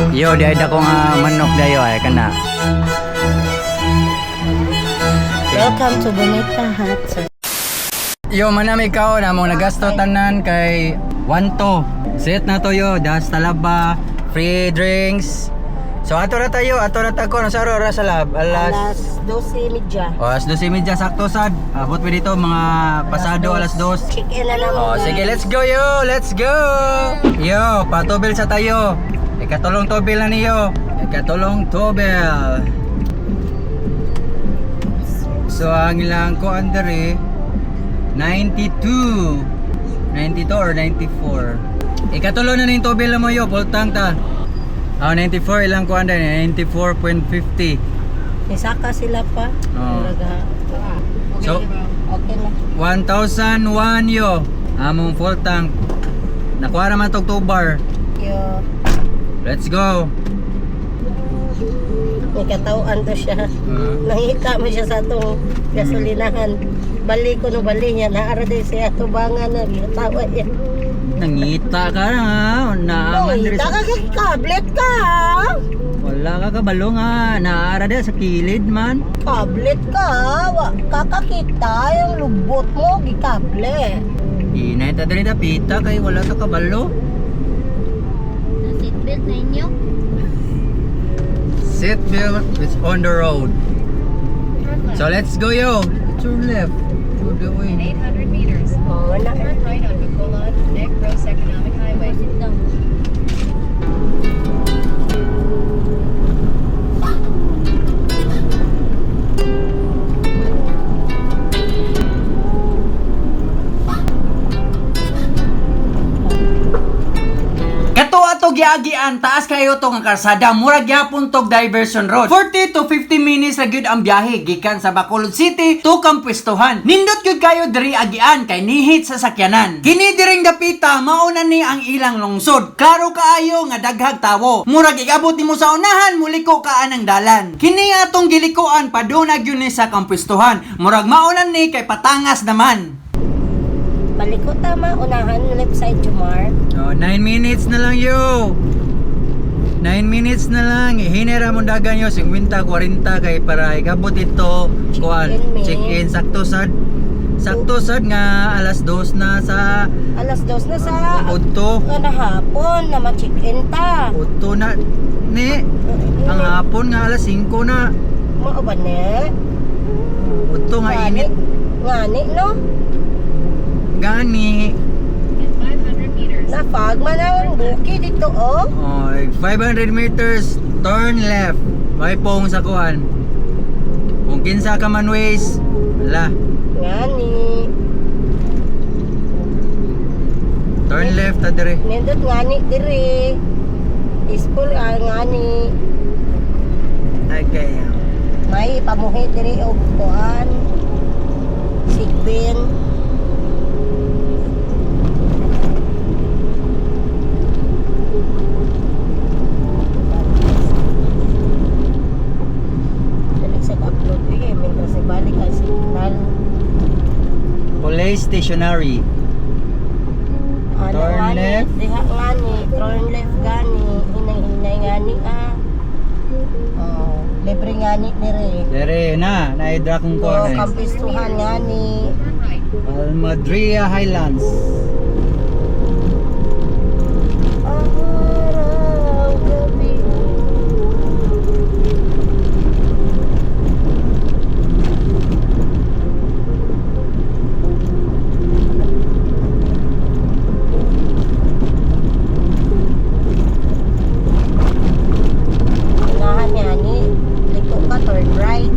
Yo, di ada ko nga manok dayo ay kana. Welcome to Bonita Hut. Yo, manami kao na mo nagasto tanan kay 1-2. Set na to yo, das talaba, free drinks. So ato na tayo, ato na tayo no sa oras sa lab. Alas 12:30. Alas 12:30 sakto sad. Abot mi dito mga pasado alas 2. Check-in na naman. Oh, sige, let's go yo, let's go. Yo, patubil sa tayo. Ikatulong tubil na niyo. Ikatulong tubil. So ang ilang ko under 92 or 94. Ikatulo na ning tubil mo yo, pultang ta. 94 ilang ko under 94.50. Isaka sila pa. Oh. So Okay na. 1,001 yo. Among full tank. Nakuha naman tog 2 bar. Yo. Let's go. May katawaan to siya. Nangita mo siya sa itong gasolinahan. Bali ko no bali niya. Naara din siya tubangan na. Tawa niya. Nangita ka na. Naaman diri Nangita ka kablet ka. Wala ka kabalo nga. Naara din sa kilid man. Kablet ka. Kakakita yung lubot mo. Gikable. Inay ta diri pita kay wala ka kabalo. Seatbelt na inyo? Seatbelt is on the road. So let's go yo. Turn left. To the way. 800 meters. Oo, wala. Turn right on Bacolod, Negros Economic Highway. Sit down. Kato ato giagian taas kayo to nga karsada murag gyapon tog diversion road. 40 to 50 minutes ra gyud ang biyahe gikan sa Bacolod City to Kampuestohan. Nindot gyud kayo diri agian kay nihit sa sakyanan. Kini diring dapita mauna ni ang ilang lungsod. Klaro kaayo nga daghag tawo. Murag igabot nimo sa unahan muliko ka anang dalan. Kini atong gilikoan paduna gyud ni sa Kampuestohan. Murag mauna ni kay patangas naman. Balik ko tama. Unahan, left side, Jumar. Oh, 9 minutes na lang yo. 9 minutes na lang. Hinera mo dagan yo 50 40 kay para ikabot ito kuan check-in sakto sad nga alas 2 na sa Alas 2 na sa udto. na hapon na ma-check-in ta. Udto na ni ang hapon nga alas 5 na. Mao ba ne? Udto nga init Ngani, no? gani. In 500 meters. Napag man ang buki dito, oh. Oh, 500 meters turn left. May pong sa kuan. Kung kinsa ka man ways, wala. Ngani. Turn left ta dire. Nindot ngani diri. School ngani. Okay. May pamuhi diri og kuan. Sigbin. Dali sa upload eh, may kasi balik ang signal. Police stationary. Turn Ngani, left. Diha ngani, turn left gani, hinay-hinay ngani ah. Oh, libre ngani diri. Dire na, naidra kong ko Oh, na. Kampuestohan ngani. Turn right. Almadria Highlands. Araw gabi. Unahan ngani, liko ka turn right.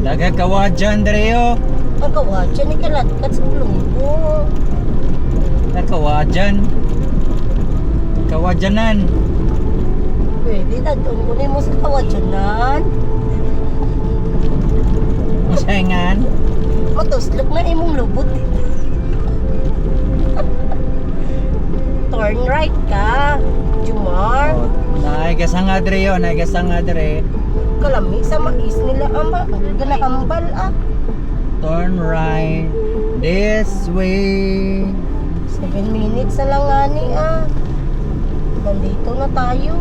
Dagat kawadyan dire yo. Ang kawadyan ni kalatkat sa plumbo. Kawadyan. Kawadyanan. Pwede na, tungkunin mo sa kawadyanan. Masayangan. Matuslok na imong lubot. Turn right ka. Jumar. gasanga dre yo, na gasanga dre. Kalami sa mais nila ama. Ganahambal ah. Turn right this way. 7 minutes na lang ani ah. Nandito na tayo.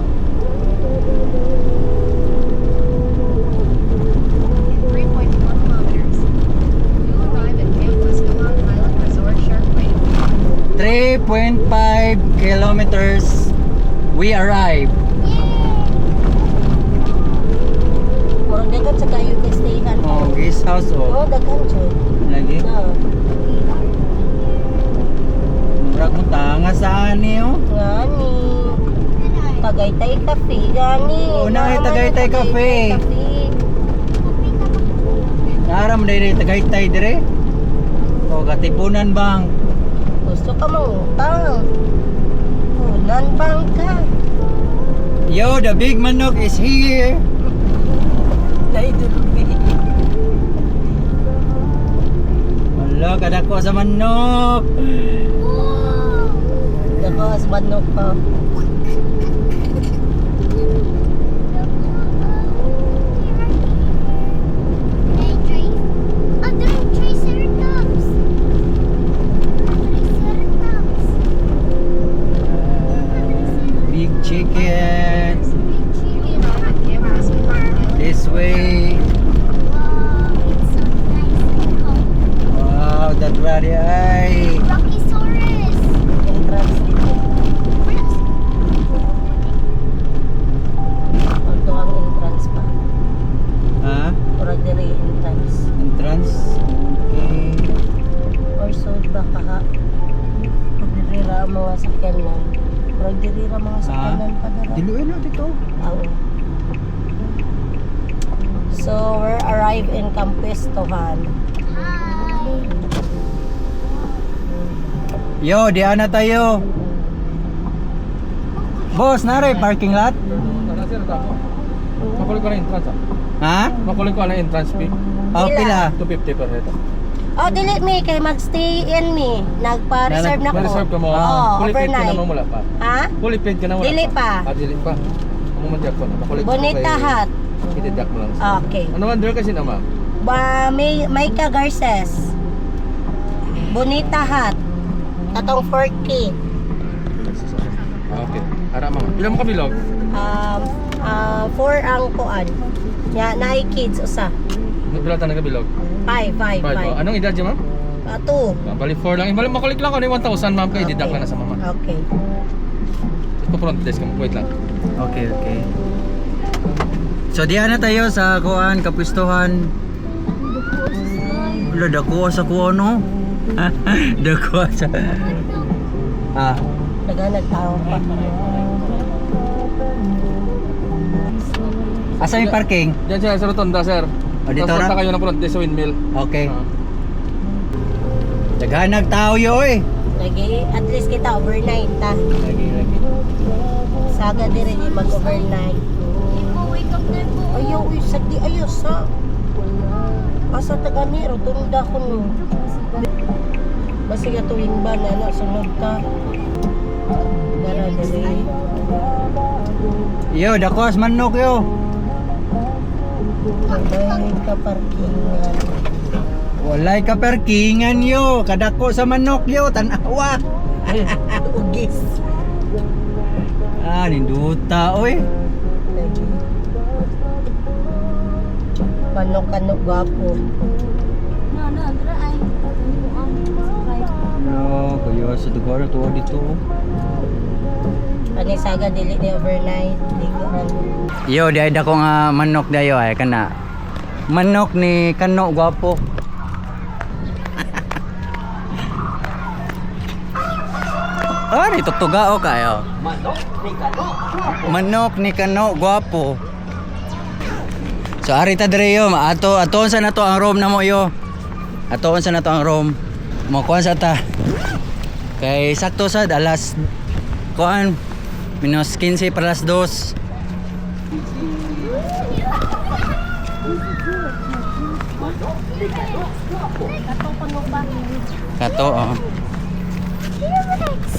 In 3.4 kilometers, you arrive at Camp Muscalon Island Resort Sharkway. 3.5 kilometers. We arrive. Murag dagan sa kayo kay stayhan. Oh, guest house Oh, oh. daghan jud. Lagi. Na. Murag mo tanga sa ani oh. Ngani. Tagaytay Cafe gani. Oo, na, Naman Tagaytay yung Cafe. Cafe. Naram dai Tagaytay dire. Oh, katipunan bang. Gusto ka mangutang. Unan bang ka. Yo, the big manok is here. Dai dulbi. Hello, kadako sa manok. Dako as manok pa. Big chicken. You arrive at Camp Muscalon Island. This way. Wow, that very ay. Entrance dito. Ito ang entrance pa. Ha? Murag diri entrance. Entrance. Okay. Or so baka ha. Pag diri ra ang mga sakyanan. Murag diri ra mga sakyanan pa dara. Diluin na dito. Oo. So, we're arrived in Campestohan. Yo, diyan na tayo. Boss, nare parking lot? Makulit ko na entrance ah. Ha? Makulit ko na entrance fee. Okay la. 250 per head. Oh, dili mi kay magstay in mi. Nagpa-reserve na ko. Ma-reserve ka mo. Oo, Fully paid ka overnight. naman mula pa. Ha? Fully paid ka na wala Dili pa. Ah, dili pa. Mumadyak ko na. Makulit ko Bonita kay- Hut. Ididyak mo lang. Okay. Ano man there kasi na ma'am? Ba may ka Garces. Bonita Hut. Tatong 4K. Ah, okay. Ara ma'am. Pila mo kabilog? 4 ang kuan. Ya, naay kids usa. Pila ta nagabilog? 5. Anong edad niya ma'am? 2. Bali 4 lang. Bali makulit lang ko na yung 1,000 ma'am kay ididyak na sa mama. Okay. Ito front desk ka mo. Wait lang. Okay, okay. So diyan na tayo sa kuan kapistuhan. Wala dako sa kuan no. Dako sa. Ah, Naghanag tao pa. asa yung parking? Diyan siya sa rotonda sir. dito Tapos na? punta kayo ng front desk sa windmill. Okay. Ah. Daghanag tao yo eh. Lagi, at least kita overnight ta. Lagi. Saga dire di mag-overnight. Ayaw, sagdi ayaw sa. Asa taga ni rotunda ko no. Basta ka tuwing ba na sunod ka. Dara dire. Yo, dako as manok yo. May ka parkingan. Walay ka parkingan yo. Kadako sa manok yo, tanawa. Ugis. Ah, ninduta oy. Lagi. Kanok gwapo. No, kayo sa lugar to dito. Ani saga dili ni overnight. Ligaan. Yo, di ada ko nga manok dayo ay kana. Manok ni Kano gwapo. Ah, ni tutuga o kayo. Manok ni Kano gwapo. So ari ta dire yo, aton sa nato ang room namo yo. Aton sa nato ang room. Mo kuan sa ta. Kay sakto sad alas kuan minus 15 para alas 2. Kato oh.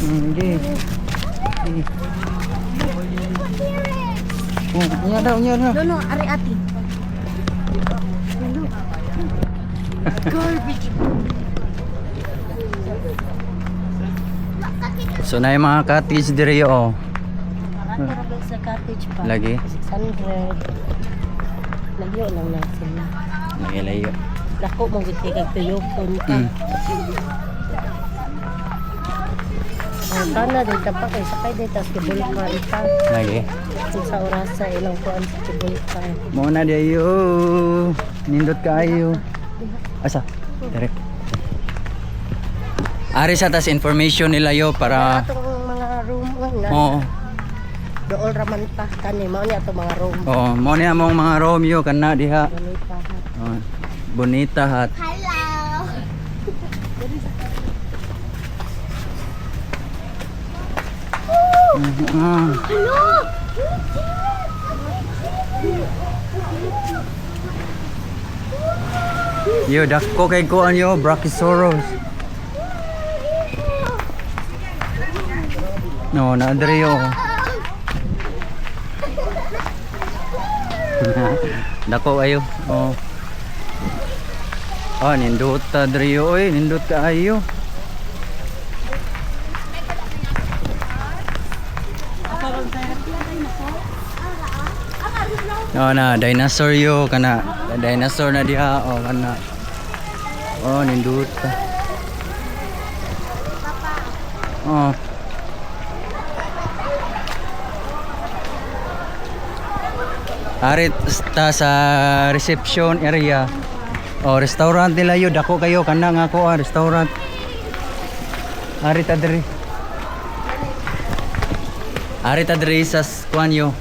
Hindi. Oh, nya daw, nya daw. No, ari ati. Garbage. So na yung mga cottage diri oh. Marami sa cottage pa. Lagi. 600. Layo lang na sila. Layo. Dako mong giti kag tuyokon ka. Ang kana dito pa kay sakay dito sa Kibulkan ka. Lagi. Sa orasa ilang kuan sa Kibulkan. Mo na dayo. Nindot kaayo. Asa? Direct. Ari sa tas information nila yo para Atong mga room nga. oo. Dool raman pa kani mao ni atong mga room. Oo, mo ni among mga Romeo kana diha. Bonita. Oh, bonita hat. Hello. Yo, dako kay kuan yo, Brachiosaurus. No, na diri yo. Dako ayo. Oh. Ah, nindot ta diri yo, oy, nindot ka ayo. Oh na, dinosaur yo kana. Dinosaur na diha oh kana. Oh, nindot ta. Oh. Arit ta sa reception area. Oh, restaurant nila yo, dako kayo kana nga ko restaurant. Arit ta diri. Arit ta diri sa kuan yo.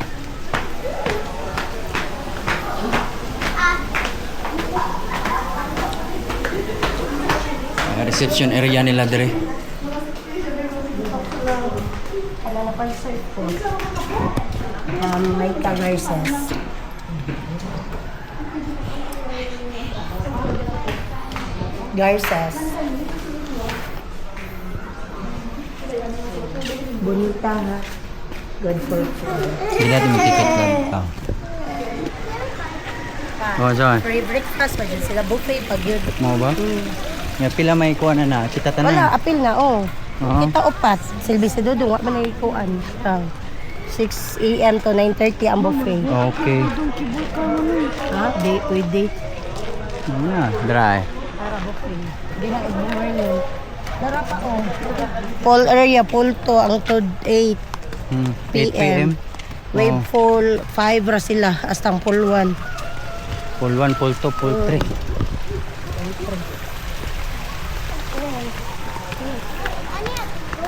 Reception area nila diri. Ano na pa search ko? May verses. Garces. Bonita ha. Good fortune. Hindi natin mag-ticket lang. Oh, saan? Free breakfast pa dyan sila. Buffet pag yun. Mo ba? Nga pila may kuha na kita Wala, tanan. apil na, oh. Oo. Kita upat. Silbi sa dudong, wak man na ikuan. 6 a.m. to 9:30 ang buffet. Okay. Ha? Date with date. Na, dry. Para buffet. Di na morning. Dara pa, oh. Pool area, pool 2, ang tod 8 8 p.m. p.m. Wave Oh. pool 5 ra sila, hastang pool 1. Pool 1, pool 2, pool 3.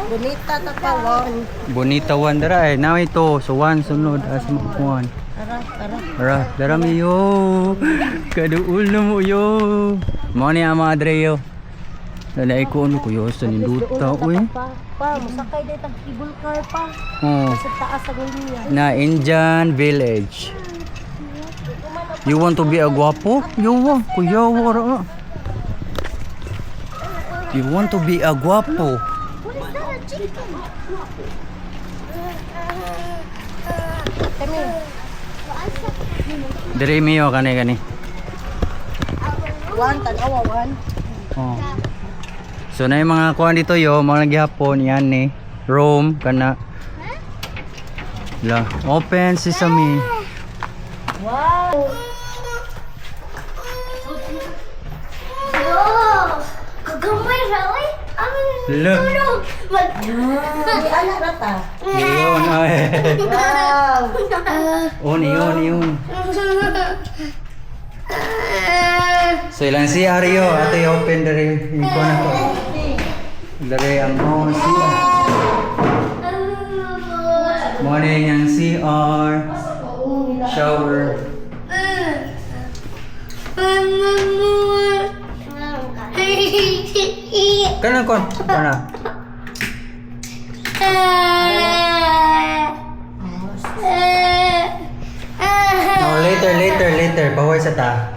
Bonita ta 1. Bonita 1 dara eh. Now ito. So 1 sunod as mo kuan. Tara, tara. Ara, dara mi yo. Kaduul na mo yo. Mo ni ama adre yo. Dala ko ano ko yo sa ninduta uy. Pa, musakay day tag cable car pa. Oh. Sa taas sa Gulia. Na Indian village. You want to be a guapo? Yo, kuya wara. You want to be a guapo? Kami. Dire mi yo kani. 1 tanawa 1. Oh. So na yung mga kuan dito yo, mga naghapon yan ni Rome kana. La, open sesame. Wow. Kagamay, really? Look. May anak na ta. Yun ay. Wow. Yun. So ilang CR yo, ato yung open dari yung kuan na to. Dari ang mga CR. Morning ang CR. Shower. Kana kon? Kana. No, later. Bawal sa ta.